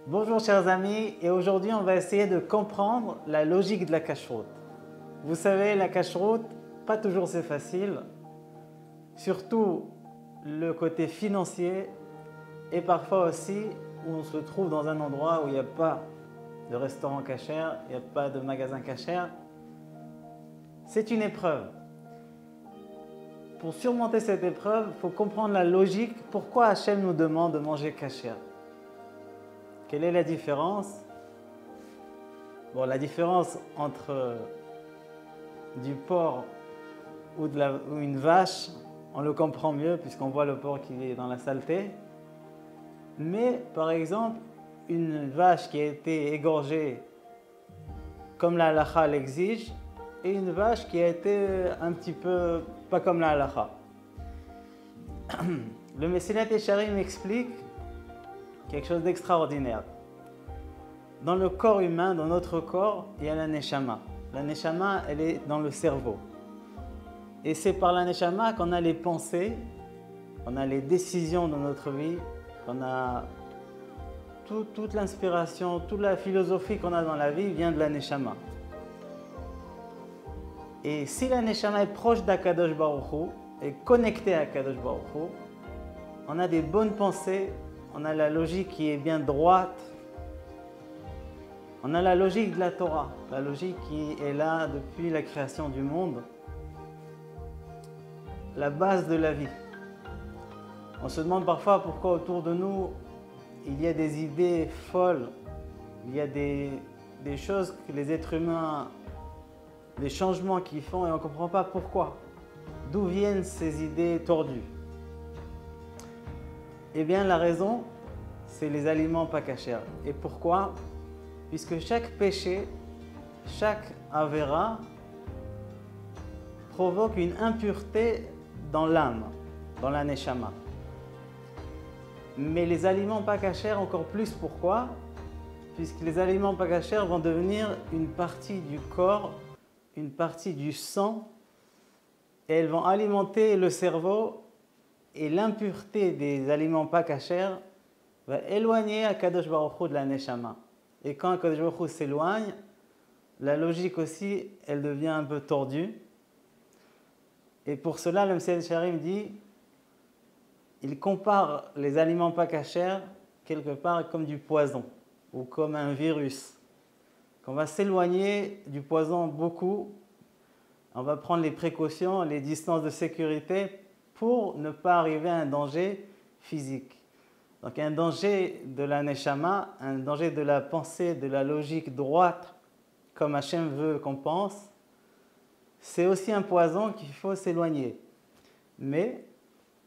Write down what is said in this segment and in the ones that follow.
Bonjour chers amis, et aujourd'hui on va essayer de comprendre la logique de la cacheroute. Vous savez, la cacheroute, pas toujours c'est facile, surtout le côté financier et parfois aussi où on se trouve dans un endroit où il n'y a pas de restaurant cachère, il n'y a pas de magasin cachère. C'est une épreuve. Pour surmonter cette épreuve, il faut comprendre la logique, pourquoi Hachem nous demande de manger cachère. Quelle est la différence? Bon, la différence entre du porc ou une vache, on le comprend mieux puisqu'on voit le porc qui est dans la saleté. Mais par exemple, une vache qui a été égorgée comme la halakha l'exige et une vache qui a été un petit peu pas comme la halakha. Le Messilat Yesharim explique quelque chose d'extraordinaire. Dans le corps humain, dans notre corps, il y a la neshama. La neshama, elle est dans le cerveau. Et c'est par la neshama qu'on a les pensées, qu'on a les décisions de notre vie, qu'on a toute l'inspiration, toute la philosophie qu'on a dans la vie vient de la neshama. Et si la neshama est proche d'Akadosh Baruch Hu, est connectée à Akadosh Baruch Hu, on a des bonnes pensées, on a la logique qui est bien droite, on a la logique de la Torah, la logique qui est là depuis la création du monde, la base de la vie. On se demande parfois pourquoi autour de nous, il y a des idées folles, il y a des choses que les êtres humains, des changements qu'ils font et on ne comprend pas pourquoi. D'où viennent ces idées tordues? Eh bien, la raison, c'est les aliments pas cachers. Et pourquoi? Puisque chaque péché, chaque avéra provoque une impureté dans l'âme, dans la neshama. Mais les aliments pas cachers encore plus, pourquoi? Puisque les aliments pas cachers vont devenir une partie du corps, une partie du sang, et elles vont alimenter le cerveau, et l'impureté des aliments pas cachers va éloigner Akadosh Baruch Hu de la neshama. Et quand Akadosh Baruch Hu s'éloigne, la logique aussi, elle devient un peu tordue. Et pour cela, le Messilat Yesharim dit, il compare les aliments pas cachers quelque part comme du poison ou comme un virus. Qu'on va s'éloigner du poison beaucoup, on va prendre les précautions, les distances de sécurité pour ne pas arriver à un danger physique. Donc un danger de la neshama, un danger de la pensée, de la logique droite, comme Hachem veut qu'on pense, c'est aussi un poison qu'il faut s'éloigner. Mais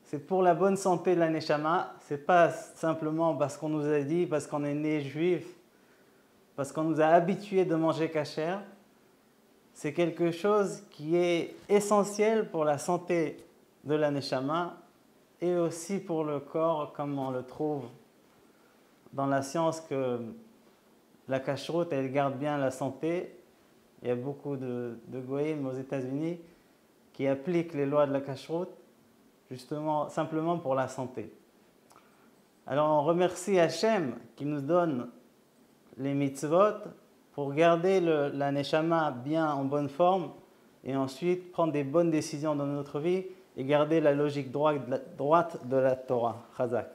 c'est pour la bonne santé de la neshama, ce n'est pas simplement parce qu'on nous a dit, parce qu'on est né juif, parce qu'on nous a habitués de manger kasher. C'est quelque chose qui est essentiel pour la santé de la neshama et aussi pour le corps, comme on le trouve dans la science que la cacheroute, elle garde bien la santé. Il y a beaucoup de goïms aux États-Unis qui appliquent les lois de la cacheroute justement simplement pour la santé. Alors on remercie Hachem qui nous donne les mitzvot pour garder la neshama bien en bonne forme et ensuite prendre des bonnes décisions dans notre vie et garder la logique droite de la Torah. Chazak.